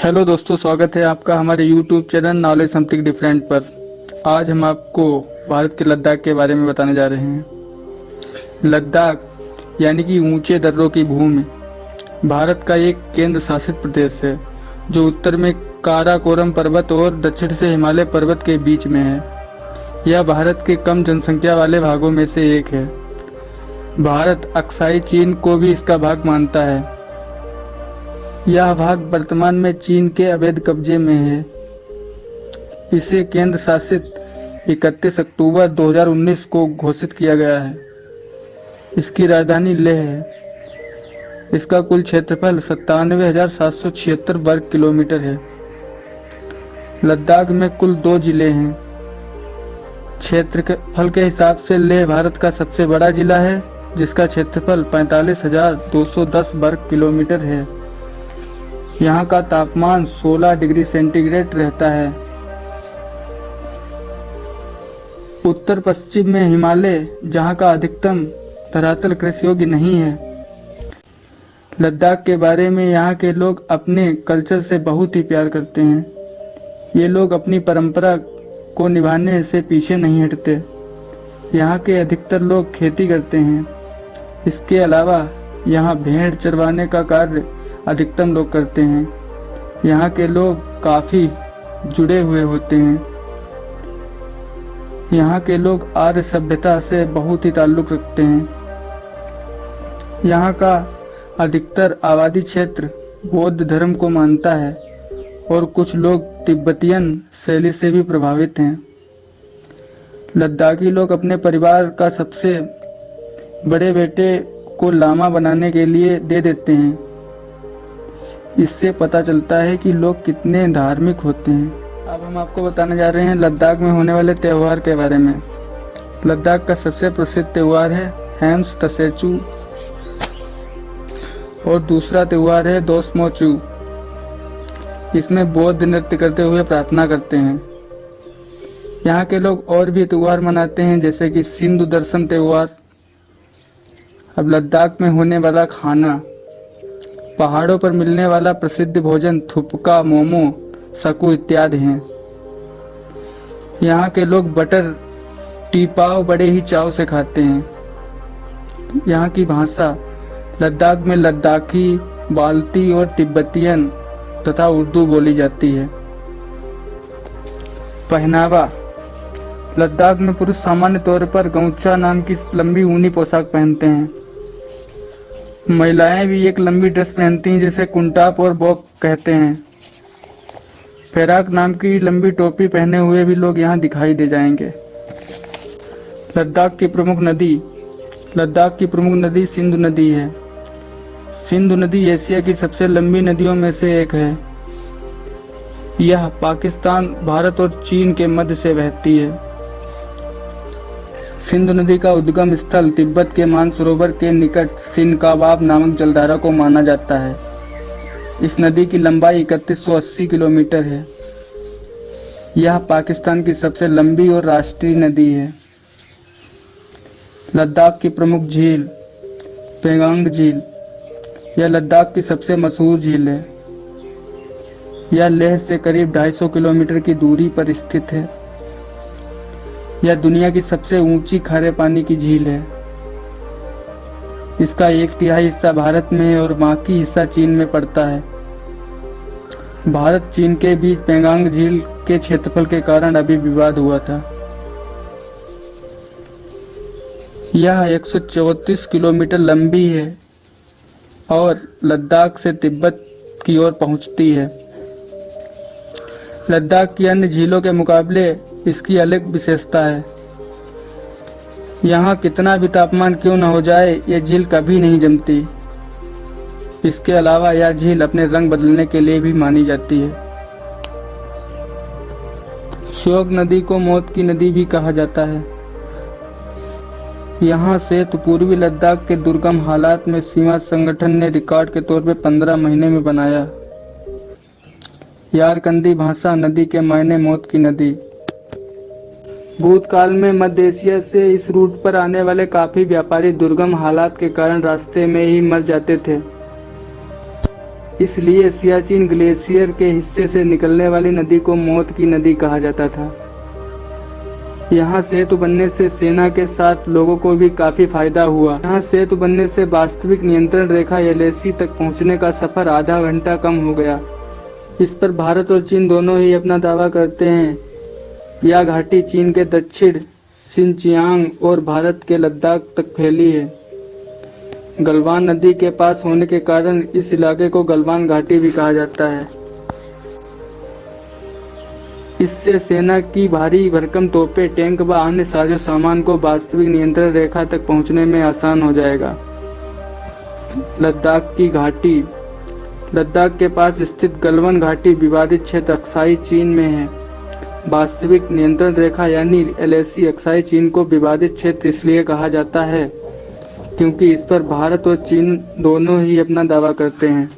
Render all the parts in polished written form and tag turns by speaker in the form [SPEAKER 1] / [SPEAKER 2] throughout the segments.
[SPEAKER 1] Hello दोस्तों, स्वागत है आपका हमारे YouTube channel knowledge something different पर। आज हम आपको भारत के लद्दाख के बारे में बताने जा रहे हैं। लद्दाख यानी कि ऊंचे दर्रों की भूमि भारत का एक केंद्र शासित प्रदेश है जो उत्तर में काराकोरम पर्वत और दक्षिण से हिमालय पर्वत के बीच में है। यह भारत के कम जनसंख्या वाले भागों में से एक है। भारत अक्साई चीन को भी इसका भाग मानता है। यह भाग वर्तमान में चीन के अवैध कब्जे में है। इसे केंद्र शासित 31 अक्टूबर 2019 को घोषित किया गया है। इसकी राजधानी लेह है। इसका कुल क्षेत्रफल 97,776 वर्ग किलोमीटर है। लद्दाख में कुल 2 जिले हैं। क्षेत्रफल के हिसाब से लेह भारत का सबसे बड़ा जिला है, जिसका क्षेत्रफल 45,210 वर्ग किलोमीटर है। यहाँ का तापमान 16 डिग्री सेंटीग्रेड रहता है। उत्तर पश्चिम में हिमालय, जहाँ का अधिकतम धरातल कृषि योग्य नहीं है। लद्दाख के बारे में यहाँ के लोग अपने कल्चर से बहुत ही प्यार करते हैं। ये लोग अपनी परंपरा को निभाने से पीछे नहीं हटते। यहाँ के अधिकतर लोग खेती करते हैं। इसके अलावा यहाँ भेड़ चरवाने का कार्य अधिकतम लोग करते हैं। यहाँ के लोग काफ़ी जुड़े हुए होते हैं। यहाँ के लोग आर्य सभ्यता से बहुत ही ताल्लुक़ रखते हैं। यहाँ का अधिकतर आबादी क्षेत्र बौद्ध धर्म को मानता है और कुछ लोग तिब्बतियन शैली से भी प्रभावित हैं। लद्दाखी लोग अपने परिवार का सबसे बड़े बेटे को लामा बनाने के लिए दे देते हैं। इससे पता चलता है कि लोग कितने धार्मिक होते हैं। अब हम आपको बताने जा रहे हैं लद्दाख में होने वाले त्यौहार के बारे में। लद्दाख का सबसे प्रसिद्ध त्यौहार है हैम्स तसेचू और दूसरा त्यौहार है दोस्मोचू। इसमें बौद्ध नृत्य करते हुए प्रार्थना करते हैं। यहाँ के लोग और भी त्यौहार मनाते हैं, जैसे कि सिंधु दर्शन त्यौहार। अब लद्दाख में होने वाला खाना, पहाड़ों पर मिलने वाला प्रसिद्ध भोजन थुपका, मोमो, सकू इत्यादि हैं। यहाँ के लोग बटर टी पाव बड़े ही चाव से खाते हैं। यहाँ की भाषा लद्दाख में लद्दाखी, बाल्ती और तिब्बतियन तथा उर्दू बोली जाती है। पहनावा, लद्दाख में पुरुष सामान्य तौर पर गौचा नाम की लंबी ऊनी पोशाक पहनते हैं। महिलाएं भी एक लंबी ड्रेस पहनती हैं जिसे कुंटाप और बॉक कहते हैं। फेराक नाम की लंबी टोपी पहने हुए भी लोग यहाँ दिखाई दे जाएंगे। लद्दाख की प्रमुख नदी सिंधु नदी है। सिंधु नदी एशिया की सबसे लंबी नदियों में से एक है। यह पाकिस्तान, भारत और चीन के मध्य से बहती है। सिंधु नदी का उद्गम स्थल तिब्बत के मानसरोवर के निकट सिनकावाब नामक जलधारा को माना जाता है। इस नदी की लंबाई 3180 किलोमीटर है। यह पाकिस्तान की सबसे लंबी और राष्ट्रीय नदी है। लद्दाख की प्रमुख झील पेंगांग झील, यह लद्दाख की सबसे मशहूर झील है। यह लेह से करीब 250 किलोमीटर की दूरी पर स्थित है। यह दुनिया की सबसे ऊंची खारे पानी की झील है। इसका 1/3 हिस्सा भारत में है और बाकी हिस्सा चीन में पड़ता है। भारत चीन के बीच पेंगांग झील के क्षेत्रफल के कारण अभी विवाद हुआ था। यह 134 किलोमीटर लंबी है और लद्दाख से तिब्बत की ओर पहुंचती है। लद्दाख की अन्य झीलों के मुकाबले इसकी अलग विशेषता है। यहाँ कितना भी तापमान क्यों न हो जाए, ये झील कभी नहीं जमती। इसके अलावा यह झील अपने रंग बदलने के लिए भी मानी जाती है। श्योक नदी को मौत की नदी भी कहा जाता है। यहाँ से तो पूर्वी लद्दाख के दुर्गम हालात में सीमा संगठन ने रिकॉर्ड के तौर पर 15 महीने में बनाया। यारकंदी भाषा नदी के मायने मौत की नदी। भूतकाल में मध्य एशिया से इस रूट पर आने वाले काफ़ी व्यापारी दुर्गम हालात के कारण रास्ते में ही मर जाते थे। इसलिए सियाचिन ग्लेशियर के हिस्से से निकलने वाली नदी को मौत की नदी कहा जाता था। यहाँ सेतु बनने से सेना के साथ लोगों को भी काफी फायदा हुआ। यहाँ सेतु बनने से वास्तविक नियंत्रण रेखा LAC तक पहुँचने का सफर आधा घंटा कम हो गया। इस पर भारत और चीन दोनों ही अपना दावा करते हैं। यह घाटी चीन के दक्षिण सिनचियांग और भारत के लद्दाख तक फैली है। गलवान नदी के पास होने के कारण इस इलाके को गलवान घाटी भी कहा जाता है। इससे सेना की भारी भरकम तोपें, टैंक व अन्य साजो सामान को वास्तविक नियंत्रण रेखा तक पहुंचने में आसान हो जाएगा। लद्दाख की घाटी। लद्दाख के पास स्थित गलवान घाटी विवादित क्षेत्र अक्साई चीन में है। वास्तविक नियंत्रण रेखा यानी LAC अक्साई चीन को विवादित क्षेत्र इसलिए कहा जाता है क्योंकि इस पर भारत और चीन दोनों ही अपना दावा करते हैं।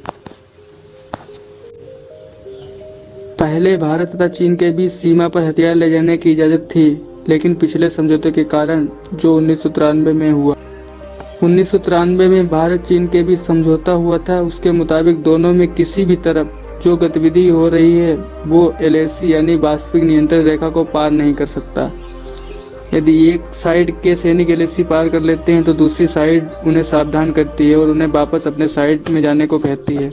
[SPEAKER 1] पहले भारत तथा चीन के बीच सीमा पर हथियार ले जाने की इजाज़त थी, लेकिन पिछले समझौते के कारण जो 1993 में हुआ। 1993 में भारत चीन के बीच समझौता हुआ था। उसके मुताबिक दोनों में किसी भी तरफ जो गतिविधि हो रही है वो LAC यानी वास्तविक नियंत्रण रेखा को पार नहीं कर सकता। यदि एक साइड के सैनिक LAC पार कर लेते हैं तो दूसरी साइड उन्हें सावधान करती है और उन्हें वापस अपने साइड में जाने को कहती है।